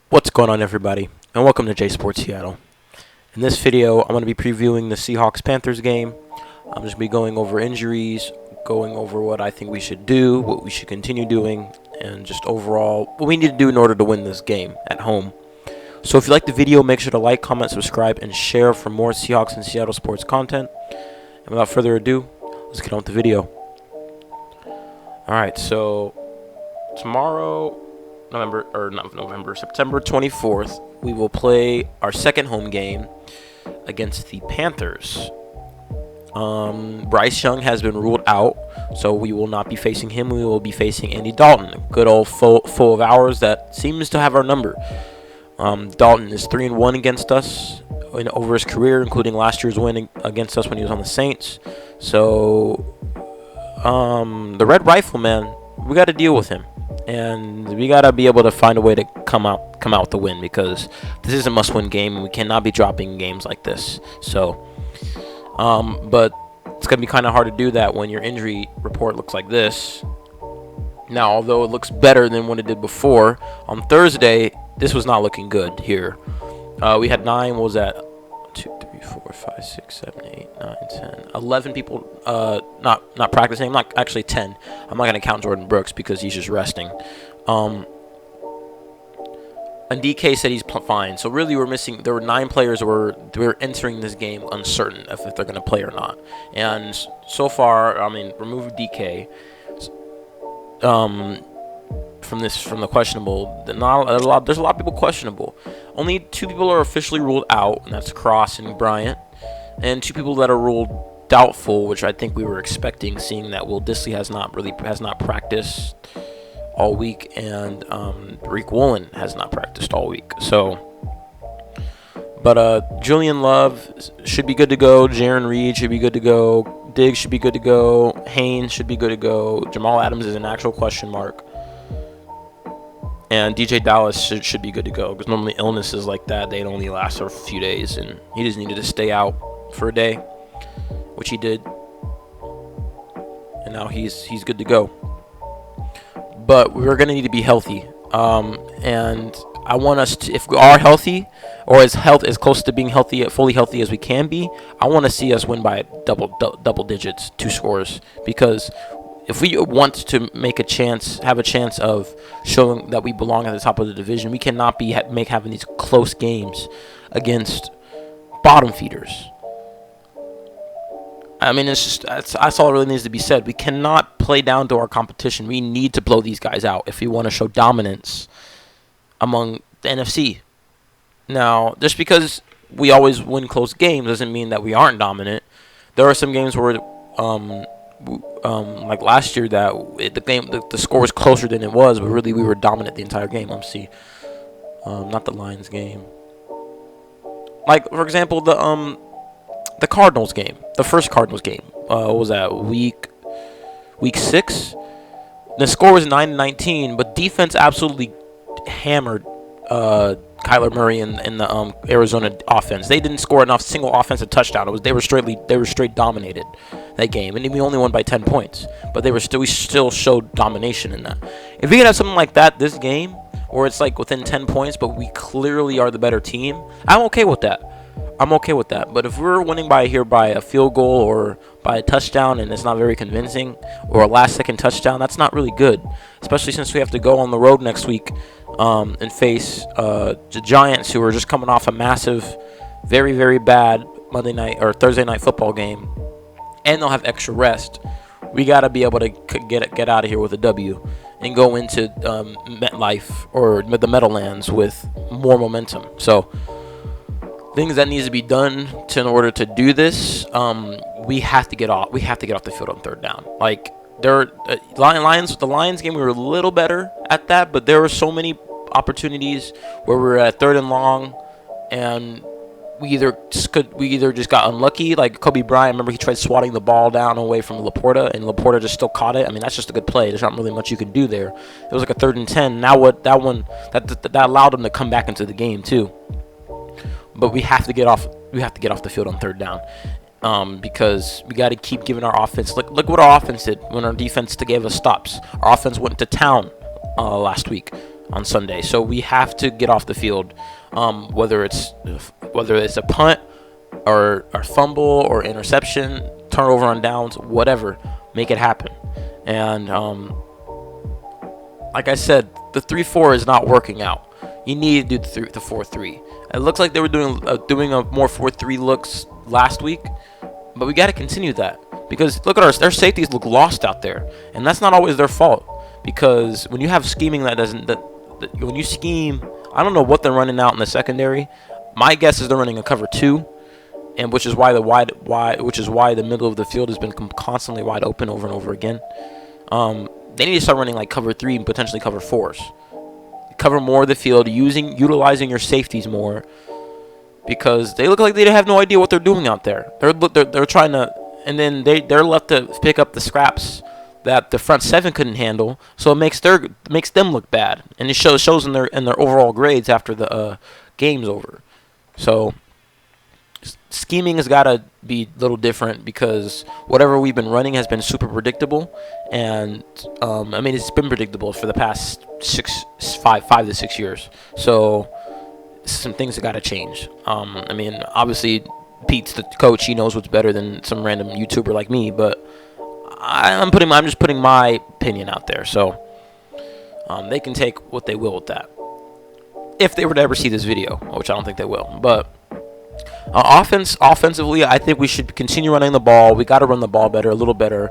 What's going on, everybody, and welcome to J Sports Seattle. In this video, I'm going to be previewing the Seahawks-Panthers game. I'm just going to be going over injuries, going over what I think we should do, what we should continue doing, and just overall what we need to do in order to win this game at home. So if you like the video, make sure to like, comment, subscribe, and share for more Seahawks and Seattle sports content. And without further ado, let's get on with the video. Alright, so tomorrow, September 24th, we will play our second home game against the Panthers. Bryce Young has been ruled out, so we will not be facing him. We will be facing Andy Dalton, a good old foe of ours that seems to have our number. Dalton is 3-1 against us over his career, including last year's win against us when he was on the Saints. So, the Red Rifle, man, we got to deal with him. And we gotta be able to find a way to come out with the win, because this is a must-win game, and we cannot be dropping games like this. So, but it's gonna be kind of hard to do that when your injury report looks like this. Now, although it looks better than what it did before, on Thursday this was not looking good here. We had 11 people not practicing. I'm not actually 10. I'm not going to count Jordan Brooks because he's just resting. And DK said he's fine. So really, we're missing. There were 9 players who were entering this game uncertain if they're going to play or not. And so far, I mean, remove DK from the questionable. There's a lot of people questionable. Only 2 people are officially ruled out, and that's Cross and Bryant. And 2 people that are ruled doubtful, which I think we were expecting, seeing that Will Dissly has not practiced all week, and Reek Woolen has not practiced all week. So, but Julian Love should be good to go. Jaron Reed should be good to go. Diggs should be good to go. Haynes should be good to go. Jamal Adams is an actual question mark. And DJ Dallas should be good to go, because normally illnesses like that, they'd only last for a few days, and he just needed to stay out for a day, which he did, and now he's good to go. But we're going to need to be healthy, and I want us to, if we are healthy, or as close to being healthy, fully healthy as we can be, I want to see us win by double digits, 2 scores, because if we want to have a chance of showing that we belong at the top of the division, we cannot be having these close games against bottom feeders. I mean, that's all that really needs to be said. We cannot play down to our competition. We need to blow these guys out if we want to show dominance among the NFC. Now, just because we always win close games doesn't mean that we aren't dominant. There are some games where like last year, that the score was closer than it was, but really we were dominant the entire game. Let's see, not the Lions game. Like, for example, the Cardinals game, the first Cardinals game. What was that, week 6? The score was 9-19, but defense absolutely hammered Kyler Murray and the Arizona offense. They didn't score enough single offensive touchdown. They were straight dominated that game, and we only won by 10 points. But we still showed domination in that. If we can have something like that this game, where it's like within 10 points, but we clearly are the better team, I'm okay with that. But if we're winning by a field goal or by a touchdown, and it's not very convincing, or a last-second touchdown, that's not really good. Especially since we have to go on the road next week and face the Giants, who are just coming off a massive, very, very bad Monday night or Thursday night football game, and they'll have extra rest. We gotta be able to get out of here with a W and go into MetLife or the Meadowlands with more momentum. So, things that needs to be done in order to do this, we have to get off the field on 3rd down. Like, the Lions game, we were a little better at that, but there were so many opportunities where we were at 3rd and long, and we either just got unlucky. Like Kobe Bryant, remember, he tried swatting the ball down away from Laporta, and Laporta just still caught it. I mean, that's just a good play. There's not really much you can do there. It was like a 3rd and 10. Now that allowed them to come back into the game too. But we have to get off the field on 3rd down. because we got to keep giving our offense. Look what our offense did when our defense gave us stops. Our offense went to town last week on Sunday. So we have to get off the field, whether it's a punt or fumble or interception, turnover on downs, whatever, make it happen. And like I said, the 3-4 is not working out. You need to do the 4-3. It looks like they were doing a more 4-3 looks last week, but we got to continue that, because look at their safeties look lost out there, and that's not always their fault, because when you have scheming when you scheme, I don't know what they're running out in the secondary. My guess is they're running a cover 2, and which is why the middle of the field has been constantly wide open over and over again. They need to start running like cover 3 and potentially cover 4s. Cover more of the field, utilizing your safeties more, because they look like they have no idea what they're doing out there. They're trying to, and then they're left to pick up the scraps that the front 7 couldn't handle. So it makes them look bad, and it shows in their overall grades after the game's over. So scheming has got to be a little different, because whatever we've been running has been super predictable, and it's been predictable for the past 5 to 6 years. So some things have got to change. Obviously Pete's the coach; he knows what's better than some random YouTuber like me. But I'm just putting my opinion out there. So they can take what they will with that, if they were to ever see this video, which I don't think they will. But offensively, I think we should continue running the ball. We got to run the ball better, a little better.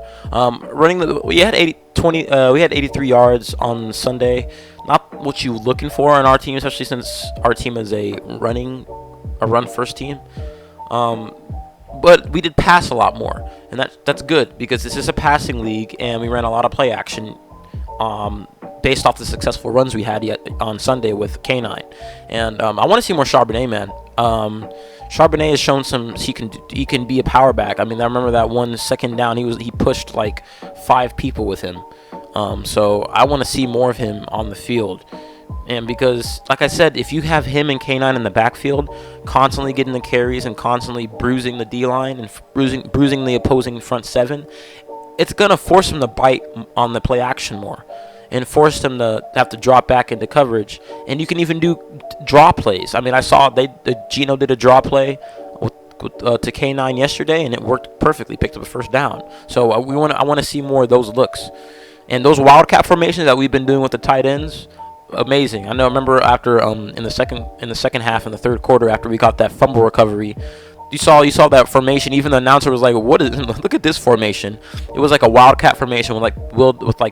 We had 83 yards on Sunday. Not what you're looking for in our team, especially since our team is a run first team. But we did pass a lot more, and that's good, because this is a passing league, and we ran a lot of play action. Based off the successful runs we had on Sunday with K9, and I want to see more Charbonnet, man. Charbonnet has shown he can be a power back. I remember that 1 second down, he pushed like 5 people with him. So I want to see more of him on the field. And because, like I said, if you have him and K9 in the backfield, constantly getting the carries and constantly bruising the D-line and bruising the opposing front 7, it's going to force him to bite on the play action more, and force them to have to drop back into coverage. And you can even do draw plays. I saw Gino did a draw play to K9 yesterday, and it worked perfectly. Picked up a first down. So I want to see more of those looks, and those wildcat formations that we've been doing with the tight ends. Amazing. I remember after in the second half, in the third quarter, after we got that fumble recovery, you saw that formation. Even the announcer was like, "What is? Look at this formation." It was like a wildcat formation with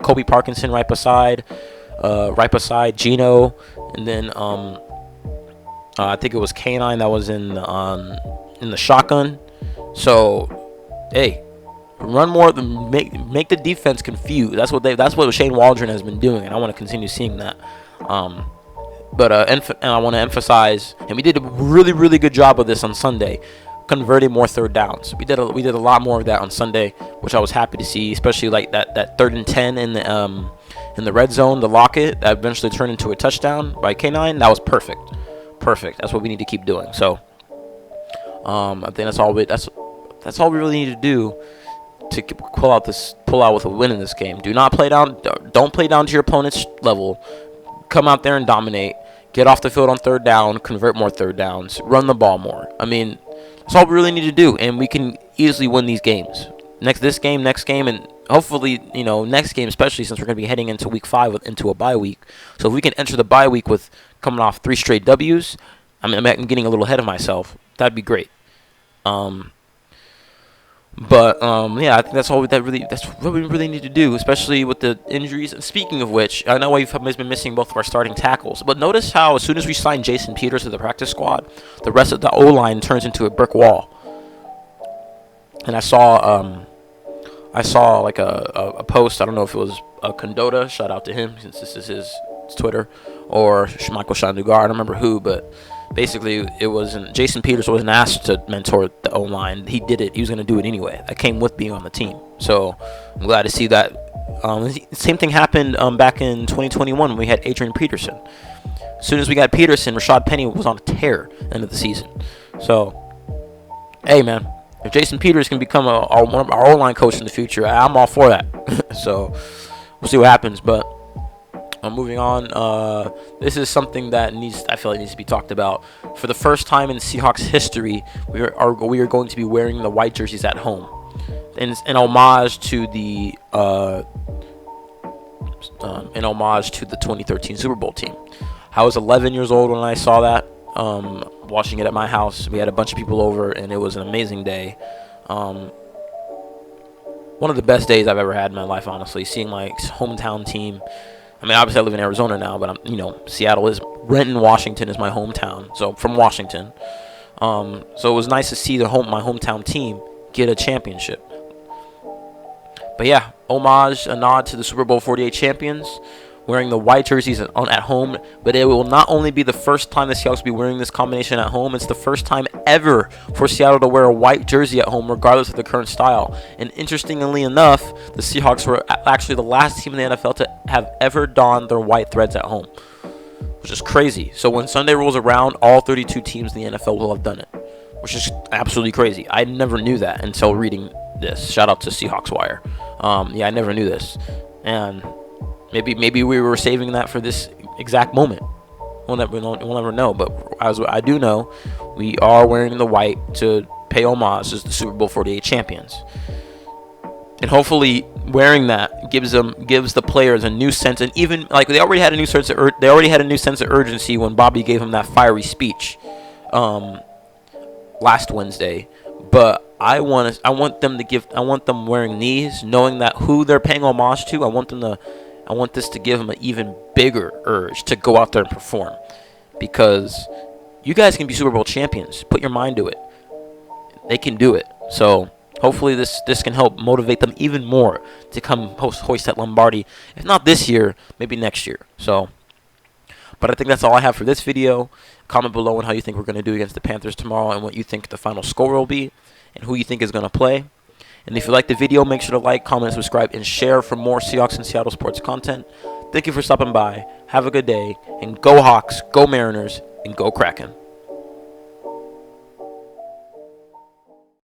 Kobe Parkinson right beside Gino, and then I think it was K9 that was in the shotgun. So, hey, run more, make the defense confused. That's what Shane Waldron has been doing, and I want to continue seeing that. And I want to emphasize, and we did a really, really good job of this on Sunday, converting more third downs. We did a lot more of that on Sunday, which I was happy to see, especially like that 3rd and 10 in the red zone, the locket that eventually turned into a touchdown by K9. That was perfect. That's what we need to keep doing. So I think that's all we really need to do to pull out with a win in this game. Don't play down to your opponent's level. Come out there and dominate. Get off the field on third down. Convert more third downs. Run the ball more. That's all we really need to do, and we can easily win these games. Next game, and hopefully, next game, especially since we're going to be heading into week 5 into a bye week. So if we can enter the bye week with coming off 3 straight W's, I'm getting a little ahead of myself. That'd be great. I think that's what we really need to do, especially with the injuries. And speaking of which, I know we've been missing both of our starting tackles, but notice how as soon as we sign Jason Peters to the practice squad, the rest of the O-line turns into a brick wall. And I saw like a post. I don't know if it was Condota. Shout out to him, since this is his Twitter, or Michael Shandugar. I don't remember who, but basically Jason Peters wasn't asked to mentor the O-line. He did it. He was going to do it anyway. That came with being on the team. So I'm glad to see that. Same thing happened back in 2021 when we had Adrian Peterson. As soon as we got Peterson, Rashad Penny was on a tear end of the season. So, hey, man, if Jason Peters can become our O-line coach in the future, I'm all for that. So we'll see what happens. But Moving on. This is something that I feel like needs to be talked about. For the first time in Seahawks history, we are going to be wearing the white jerseys at home, in homage to the 2013 Super Bowl team. I was 11 years old when I saw that. Watching it at my house, we had a bunch of people over, and it was an amazing day. One of the best days I've ever had in my life, honestly. Seeing my hometown team. I mean, obviously I live in Arizona now, but Seattle is Renton, Washington is my hometown. So from Washington, so it was nice to see my hometown team get a championship. But yeah, homage, a nod to the Super Bowl 48 champions, wearing the white jerseys at home. But it will not only be the first time the Seahawks will be wearing this combination at home, it's the first time ever for Seattle to wear a white jersey at home, regardless of the current style. And interestingly enough, the Seahawks were actually the last team in the NFL to have ever donned their white threads at home, which is crazy. So when Sunday rolls around, all 32 teams in the NFL will have done it, which is absolutely crazy. I never knew that until reading this. Shout out to Seahawks Wire. Yeah, I never knew this, and maybe we were saving that for this exact moment. We'll never know. But as I do know, we are wearing the white to pay homage to the Super Bowl 48 champions, and hopefully wearing that gives the players a new sense. And even like they already had a new sense of urgency when Bobby gave him that fiery speech last Wednesday. But I want them wearing these, knowing that who they're paying homage to. I want this to give them an even bigger urge to go out there and perform, because you guys can be Super Bowl champions. Put your mind to it. They can do it. So hopefully this can help motivate them even more to come hoist that Lombardi. If not this year, maybe next year. So, but I think that's all I have for this video. Comment below on how you think we're going to do against the Panthers tomorrow, and what you think the final score will be, and who you think is going to play. And if you like the video, make sure to like, comment, subscribe, and share for more Seahawks and Seattle sports content. Thank you for stopping by. Have a good day. And go Hawks, go Mariners, and go Kraken.